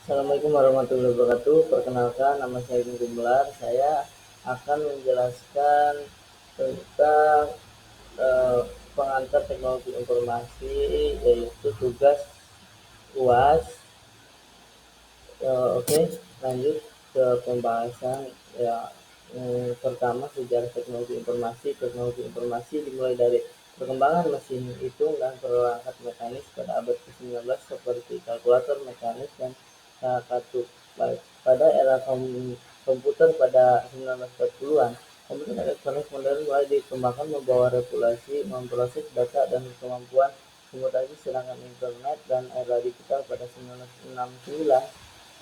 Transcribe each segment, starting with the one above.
Assalamualaikum warahmatullahi wabarakatuh. Perkenalkan, nama saya Ibnu Gumelar. Saya akan menjelaskan tentang eh, pengantar teknologi informasi, yaitu tugas UAS. Oke, lanjut ke pembahasan ya. Pertama, sejarah teknologi informasi. Teknologi informasi dimulai dari perkembangan mesin hitung dan perangkat mekanis pada abad ke-19 seperti kalkulator mekanis dan katuk. Pada era komputer pada 1940-an, komputer elektronik modern mulai dikembangkan membawa revolusi memproses data dan kemampuan komutasi, sedangkan internet dan era digital pada 1969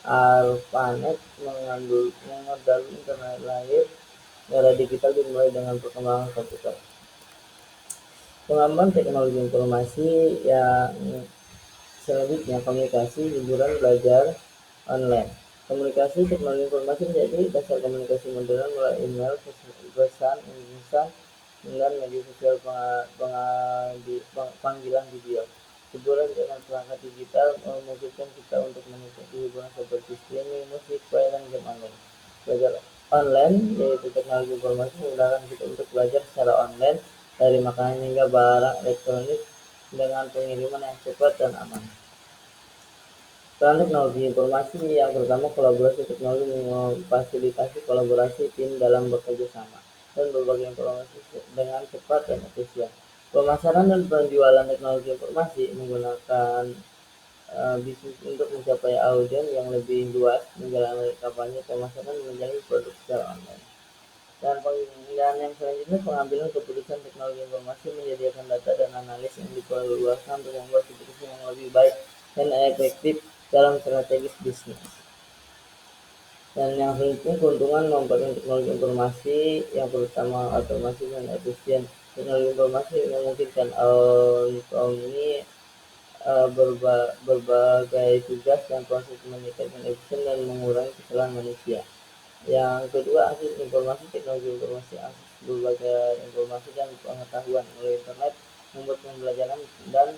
ARPANET mengandalkan internet lahir. Era digital dimulai dengan perkembangan komputer. Pengembangan teknologi informasi yang selanjutnya, komunikasi, hiburan, belajar online. Komunikasi teknologi informasi menjadi dasar komunikasi modern mulai email, pesan, instan, dan media sosial panggilan video. Hiburan dengan perangkat digital memungkinkan kita untuk menikmati hiburan seperti streaming, musik, film, dan game online. Belajar online, yaitu teknologi informasi memudahkan kita untuk belajar secara online dari makanan hingga barang elektronik dengan pengiriman yang cepat dan aman. Peran teknologi informasi yang pertama, kolaborasi teknologi memfasilitasi kolaborasi tim dalam bekerja sama dan berbagi informasi dengan cepat dan efisien. Pemasaran dan penjualan teknologi informasi menggunakan bisnis untuk mencapai audiens yang lebih luas, menjalankan kampanye pemasaran, menjadi produk secara online. Dan yang selanjutnya, pengambilan keputusan teknologi informasi menyediakan data dan analis yang diperluaskan untuk membuat keputusan yang lebih baik dan efektif dalam strategis bisnis. Dan yang selanjutnya, keuntungan memanfaatkan teknologi informasi yang pertama, otomasi dan efisien. Teknologi informasi memungkinkan untuk ini berbagai tugas dan proses meningkatkan efisien dan mengurangi kesalahan manusia. Yang kedua, akses informasi. Teknologi informasi akses berbagai informasi dan pengetahuan melalui internet membuat pembelajaran dan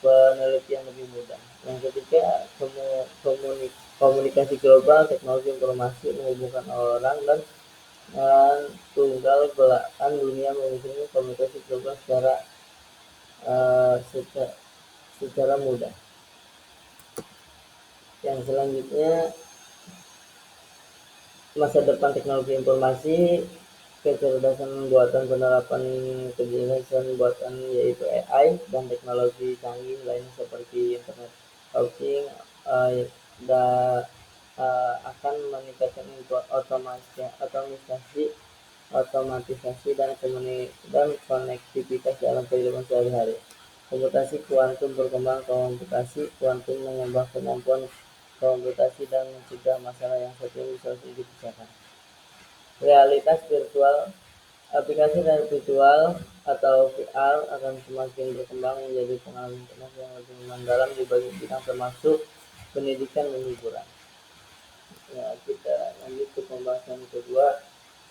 penelitian lebih mudah. Yang ketiga, komunikasi global. Teknologi informasi menghubungkan orang dan tunggal belahan dunia, memungkinkan komunikasi global uh, secara, secara mudah. Yang selanjutnya, masa depan teknologi informasi, kecerdasan buatan, penerapan kecerdasan buatan yaitu AI dan teknologi canggih lain seperti internet of things akan meningkatkan otomatisasi dan konektivitas dalam kehidupan sehari-hari. Komputasi kuantum. Berkembang komputasi kuantum mengubah kemampuan komputasi dan mencegah masalah yang saat ini bisa dipecahkan. Realitas virtual. Aplikasi dan virtual atau VR akan semakin berkembang menjadi pengalaman internet yang lebih mendalam di berbagai bidang termasuk pendidikan dan hiburan. Ya, kita lanjut ke pembahasan kedua,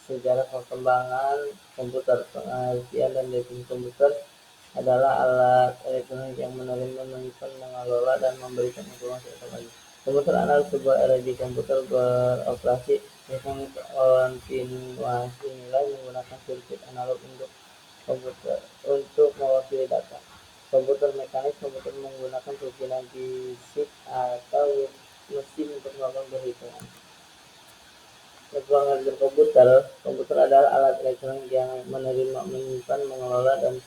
sejarah perkembangan komputer. Pengertian dan definisi komputer adalah alat elektronik yang menerima, menyimpan, mengelola, dan memberikan informasi otomatis. Komputer adalah sebuah energi komputer beroperasi dengan kontinuasi nilai menggunakan sirkuit analog untuk mewakili data. Komputer mekanis. Komputer menggunakan perkiraan fisik atau mesin untuk melakukan perhitungan. Pengertian komputer. Komputer adalah alat elektronik yang menerima, menyimpan, mengelola, dan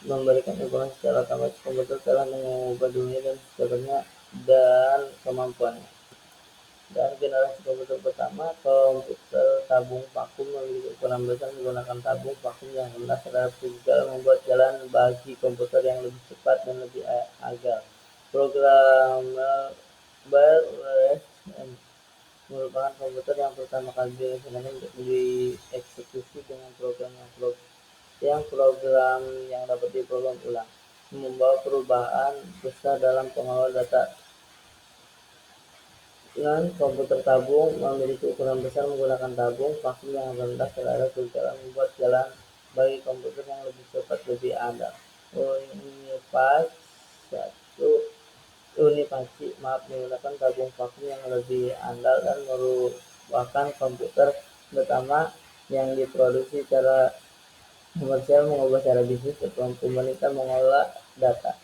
memberikan informasi secara otomatis. Komputer telah mengubah dunia dan seterusnya dan kemampuannya. Dan generasi komputer pertama, komputer tabung vakum, memiliki ukuran besar menggunakan tabung vakum yang rendah terhadap segala, membuat jalan bagi komputer yang lebih cepat dan lebih agak. Programmable merupakan komputer yang pertama kali direncanakan untuk dieksekusi dengan program yang dapat diprogram ulang, membawa perubahan besar dalam pengelola data. Dan komputer tabung memiliki ukuran besar menggunakan tabung vakum yang rendah terhadap gejala, membuat jalan bagi komputer yang lebih cepat, lebih andal. Unipas 1 Unipasi menggunakan tabung vakum yang lebih andal dan merupakan komputer pertama yang diproduksi secara komersial mengubah cara bisnis pemerintah mengolah data.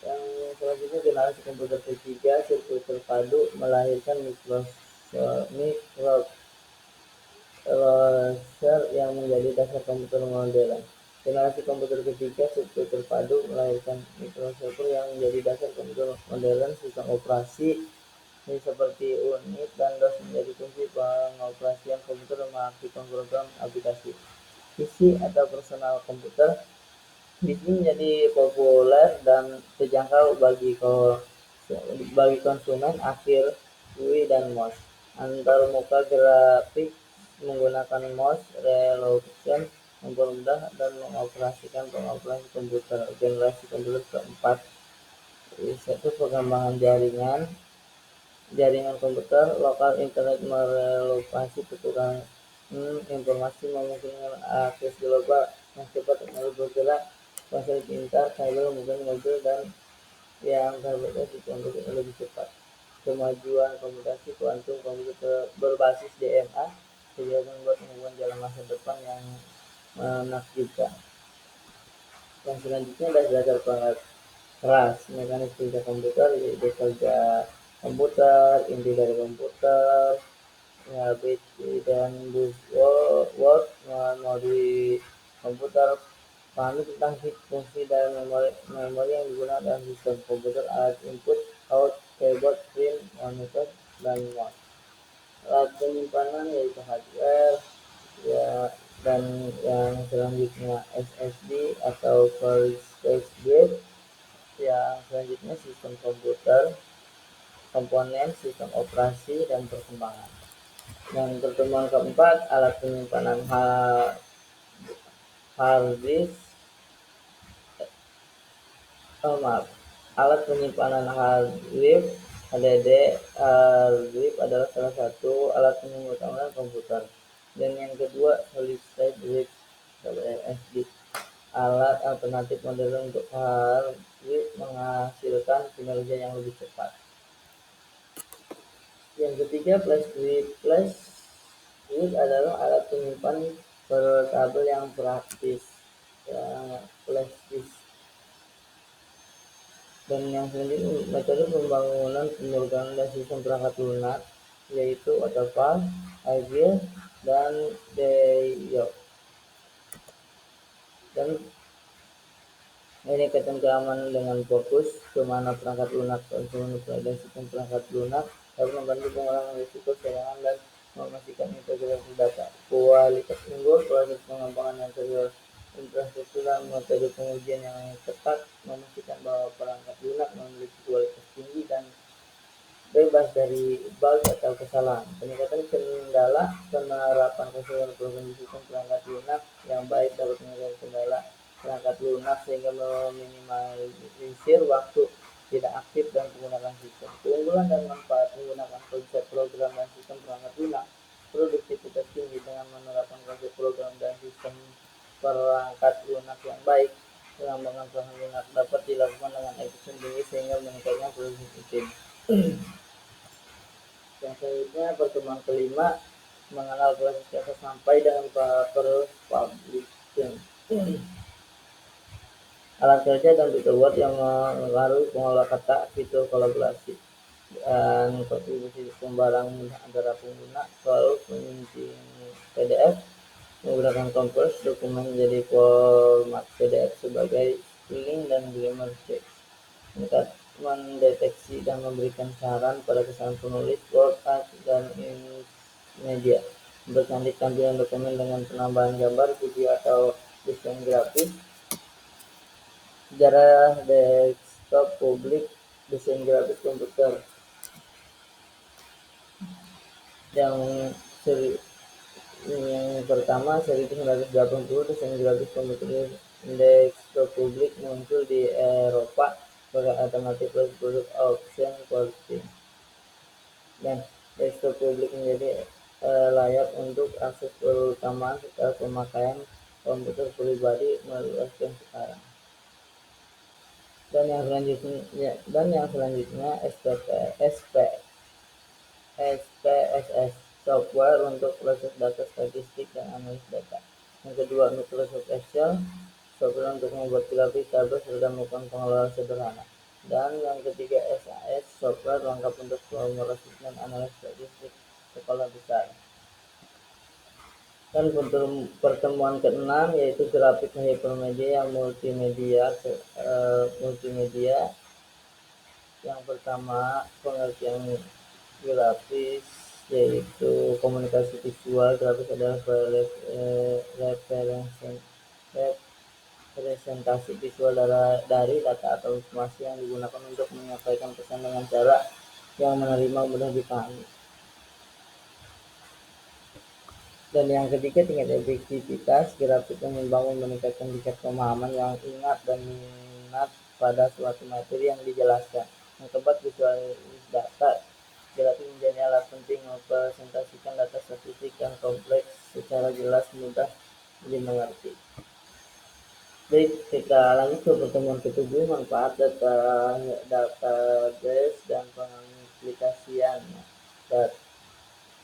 Yang selanjutnya generasi komputer ketiga sirkuit terpadu melahirkan microprocessor yang menjadi dasar komputer modern. Generasi komputer ketiga sirkuit terpadu melahirkan microprosesor yang menjadi dasar komputer modern. Sistem operasi ini seperti Unix dan DOS menjadi kunci pengoperasian komputer mengaktifkan program aplikasi. PC atau personal komputer bisnis menjadi populer dan terjangkau bagi konsumen akhir GUI dan mouse. Antarmuka grafik menggunakan mouse resolution mempermudah dan mengoperasikan pengoperasi komputer. Generasi komputer keempat yaitu pengembangan jaringan komputer lokal internet merelokasi pertukaran informasi memungkinkan akses global yang cepat teknologi bergerak ponsel pintar cyber mungkin mobil dan yang terbatas komputer lebih cepat. Kemajuan komputasi kuantum komputer berbasis DNA sehingga membuat hubungan jalan masa depan yang menakjubkan. Yang selanjutnya adalah belajar keras mekanis kerja komputer yaitu kerja komputer, inti dari komputer, ya, dan buzzword memori komputer, pahami tentang fungsi dan memori yang digunakan dalam sistem komputer, alat input, out, keyboard, print, monitor, dan mouse. Alat penyimpanan yaitu hardware, ya, dan yang selanjutnya SSD atau flash disk. Yang selanjutnya sistem komputer, komponen, sistem operasi, dan perkembangan. Dan pertemuan keempat, alat penyimpanan hard disk, alat penyimpanan hard drive HDD. Hard drive adalah salah satu alat penyimpanan utama komputer. Dan yang kedua, solid state drive (SSD), alat alternatif modern untuk hard drive menghasilkan kinerja yang lebih cepat. Yang ketiga, flash drive. Flash drive adalah alat penyimpan portabel yang praktis, flash disk. Dan yang selanjutnya, metode pembangunan pemrograman dan sistem perangkat lunak yaitu waterfall, agile, dan Deyok. Dan ini kaitan keamanan dengan fokus kemana perangkat lunak konsumen dan sistem perangkat lunak dapat membantu pengurangan risiko serangan dan memastikan integritas data. Kualitas unggul, proses pengembangan yang serius, infrastruktur dan metode pengujian yang ketat memastikan bahwa perangkat lunak memiliki kualitas tinggi dan bebas dari bug atau kesalahan. Peningkatan kendala penerapan keseluruhan program sistem perangkat lunak yang baik dapat mengurangi kendala perangkat lunak sehingga meminimalisir waktu tidak aktif dan penggunaan sistem. Keunggulan dan manfaat menggunakan konsep program dan sistem perangkat lunak, produktivitas tinggi dengan menerapkan konsep program dan sistem perangkat lunak yang baik. Pengembangan perangkat lunak dapat dilakukan dengan efisien tinggi sehingga meningkatkan produktivitas. Yang selanjutnya, pertemuan kelima, mengenal proses kata sampai dengan publishing. Alat kerja dan fitur word yang mengaruhi pengolah kata, fitur kolaborasi, dan kontribusi sembarang antara pengguna, selalu penyimpanan PDF, menggunakan Compress dokumen menjadi format PDF sebagai link dan grammar check, mendeteksi dan memberikan saran pada kesalahan penulis, word art, dan media, mempercantik tampilan dokumen dengan penambahan gambar, video, atau desain grafis. Sejarah desktop publik, desain grafis komputer yang pertama 1980, desain grafis komputer desktop publik muncul di Eropa sebagai alternatif produk auction porting, dan desktop publik menjadi layak untuk akses keutamaan setelah pemakaian komputer pribadi meluaskan sekarang. Dan yang selanjutnya SPSS, software untuk proses data statistik dan analis data. Yang kedua, Microsoft Excel, software untuk membuat grafik, tabel, serta melakukan pengelolaan sederhana. Dan yang ketiga, SAS, software lengkap untuk memproses dan analis statistik sekolah besar. Dan pertemuan keenam yaitu grafik hypermedia yang multimedia. Yang pertama, pengertian grafis yaitu komunikasi visual. Grafis adalah representasi visual dari data atau informasi yang digunakan untuk menyampaikan pesan dengan cara yang menerima mudah dipahami. Dan yang ketiga, tingkat efektivitas. Grafik yang membangun meningkatkan tingkat pemahaman, yang ingat dan minat pada suatu materi yang dijelaskan. Yang keempat, visualis data. Grafik menjadi alat penting mempresentasikan data statistik yang kompleks secara jelas, mudah dimengerti. Baik, kita lanjut ke pertemuan ketujuh, manfaat database dan pengaplikasian.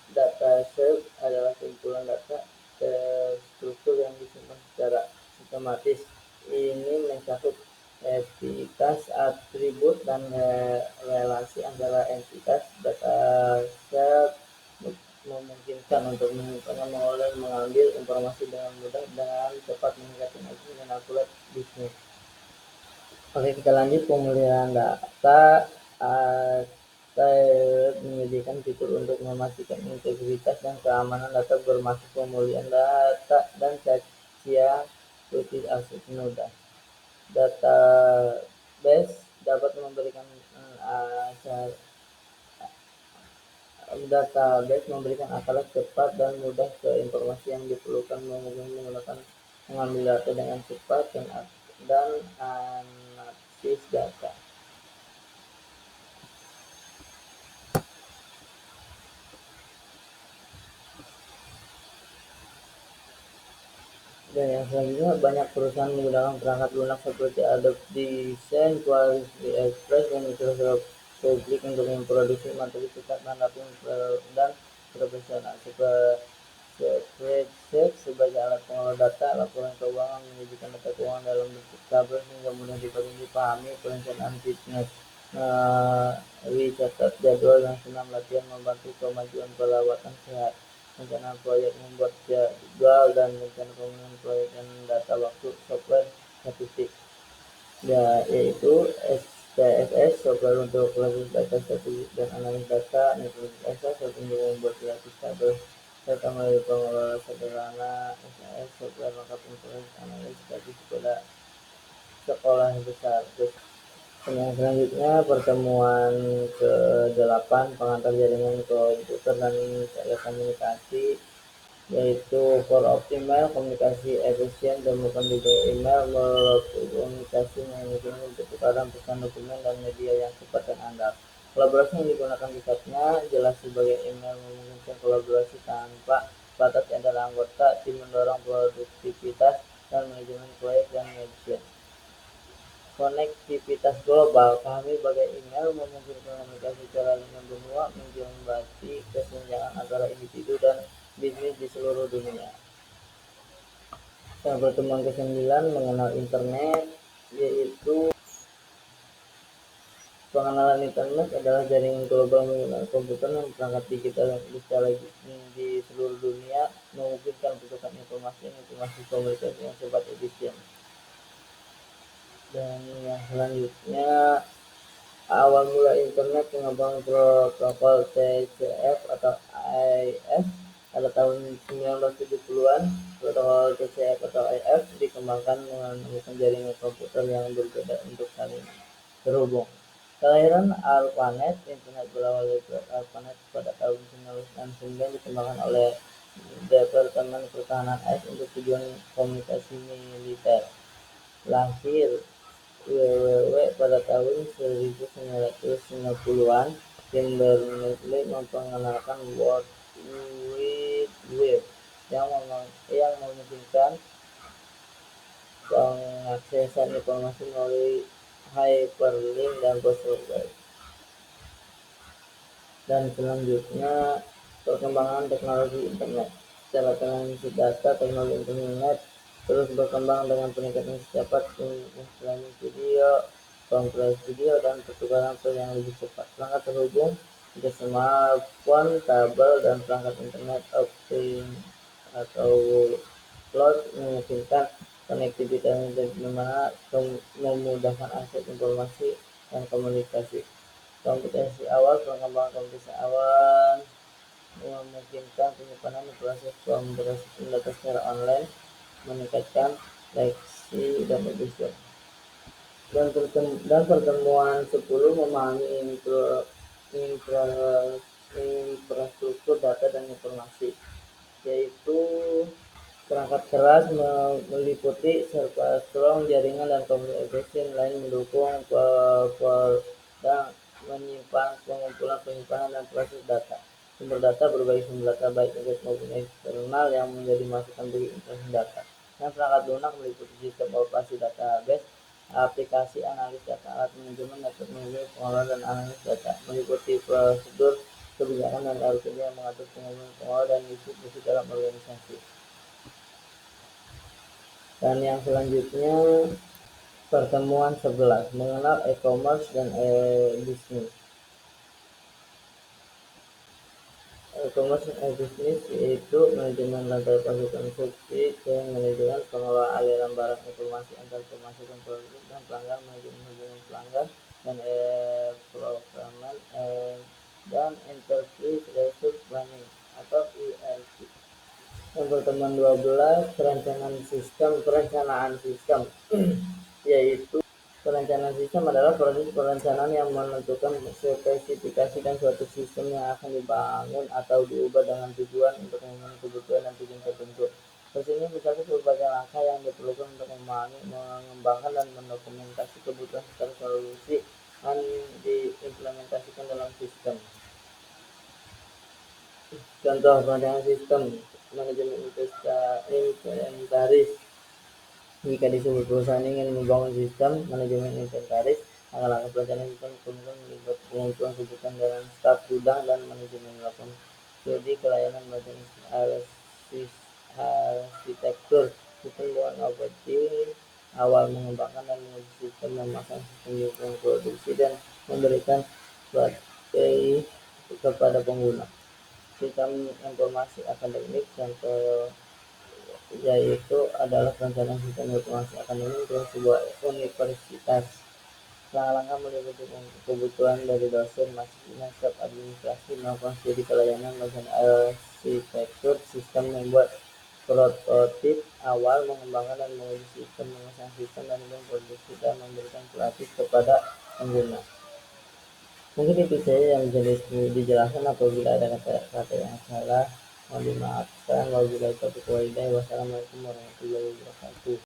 Dataset adalah kumpulan data terstruktur yang disimpan secara sistematis. Ini mencakup entitas, atribut, dan relasi antara entitas. Dataset memungkinkan untuk menyimpan, mengolah, dan mengambil informasi dengan mudah, dengan cepat, meningkatkan efisiensi dan akurat bisnis. Oke, kita lanjut. Pemeliharaan data. Menyediakan fitur untuk memastikan integritas dan keamanan data, bermaksud pemulihan data dan cacian putih aset mudah. Database dapat memberikan akses cepat dan mudah ke informasi yang diperlukan, menggunakan mengambil data dengan cepat dan analisis data. Dan yang selanjutnya, banyak perusahaan menggunakan perangkat lunak seperti Adobe Design, Quality Express, dan Microsoft Public untuk memproduksi materi cetak dan rapi dan profesional. Spreadsheet sebagai alat pengelola data, laporan keuangan, menyajikan data keuangan dalam bentuk tabel sehingga mudah dipahami. Perencanaan bisnis, catat jadwal dan senam latihan, membantu kemajuan perawatan sehat. Rencana proyek, membuat jadwal dan rencana pemenuhan proyek dan data waktu. Software statistik, yaitu SPSS, software untuk proses data statistik dan analis data. Microsoft Excel, software untuk membuat grafis, tabel, serta melalui pengelola sederhana. SAS, software lengkap untuk analis statistik pada sekolah besar. Yang selanjutnya, pertemuan ke-8, pengantar jaringan komputer dan telekomunikasi, yaitu for optimal komunikasi efisien, temukan di email, komunikasi menggunakan pertukaran pesan, dokumen, dan media yang cepat dan andal. Kolaborasi yang digunakan singkatnya jelas sebagai email, memungkinkan kolaborasi tanpa batas antara anggota tim, mendorong produktivitas dan manajemen proyek dan manajemen. Konektivitas global, kami bagai email memungkinkan komunikasi secara lintas benua, menjembati kesenjangan antara individu dan bisnis di seluruh dunia. Pertemuan ke-9, mengenal internet, yaitu pengenalan internet adalah jaringan global menggunakan komputer dan perangkat digital yang secara di seluruh dunia, memungkinkan pertukaran informasi komunikasi yang cepat, efisien. Dan yang selanjutnya, awal mula internet, pengembangan protokol TCP atau AIS pada tahun 1970-an. Protokol TCP atau AIS dikembangkan menemukan jaringan komputer yang berbeda untuk saling terhubung. Kelahiran ARPANET. Internet berawal dari ARPANET pada tahun 1969, dikembangkan oleh Departemen Pertahanan AS untuk tujuan komunikasi militer. Lahir WWW pada tahun 1990-an. Tim Berners-Lee memperkenalkan World Wide Web yang memungkinkan pengaksesan informasi melalui hyperlink, dan browser web. Dan selanjutnya, perkembangan teknologi internet. Secara teknologi data, teknologi internet terus berkembang dengan peningkatan cepat streaming video, kompresi video, dan pertukaran file yang lebih cepat. Perangkat terhubung ke smartphone, kabel, dan perangkat internet optik atau cloud memungkinkan konektivitas di mana memudahkan akses informasi dan komunikasi. Komputasi awal, pengembangan komputasi awal memungkinkan penyimpanan proses pemrosesan data secara online, meningkatkan leksi dan efisien. Dan pertemuan 10 memahami infrastruktur data dan informasi, yaitu perangkat keras meliputi serta strong jaringan dan komunikasi lain mendukung dan menyimpan penyimpanan dan proses data. Sumber data, berbagai sumber data baik internet maupun eksternal yang menjadi masukan bagi interaksi data. Dan perangkat lunak meliputi sistem operasi database, aplikasi analis data, alat manajemen network manajemen, pengelola dan analis data, meliputi prosedur kebijakan dan algoritma yang mengatur pengelola dan misi dalam organisasi. Dan yang selanjutnya, pertemuan 11, mengenal e-commerce dan e-business. E-commerce dan e-business yaitu manajemen rantai pasok konsumsi ke manajemen pengelolaan aliran barang, informasi antar pemasukan produk dan pelanggan, manajemen hubungan pelanggan, dan e-procurement dan enterprise resource planning atau ERP. Yang pertemuan 12, perencanaan sistem yaitu perencanaan sistem adalah proses perencanaan yang menentukan spesifikasi dan suatu sistem yang akan dibangun atau diubah dengan tujuan untuk memenuhi kebutuhan dan tujuan tertentu. Proses ini misalnya berbagai langkah yang diperlukan untuk memahami, mengembangkan, dan mendokumentasi kebutuhan serta solusi yang diimplementasikan dalam sistem. Contoh perencanaan sistem: manajemen inventaris. Jika di sebuah perusahaan ingin membangun sistem manajemen inventaris, langkah-langkah perencanaan sistem kemungkinan melibatkan pengumpulan kebutuhan dan staf gudang dan manajemen lapangan. Jadi pelayanan bagian arsitektur sistem bukan operatif awal, mengembangkan dan menguji sistem, memasang sistem di produksi, dan memberikan baterai kepada pengguna. Sistem informasi akademik, contoh yaitu adalah perencanaan sistem informasi akademik untuk sebuah universitas. Langkah-langkah meliputi kebutuhan dari dosen, mahasiswa, staf administrasi, melakukan studi pelayanan, bagian arsitektur sistem, membuat prototip awal, mengembangkan dan menguji sistem, memasang sistem dan memproduksi, dan memberikan pelatih kepada pengguna. Mungkin itu saja yang bisa dijelaskan. Apabila ada kata-kata yang salah, mohon dimaafkan. Wabillahi taufiq wal hidayah. Wassalamualaikum warahmatullahi wabarakatuh.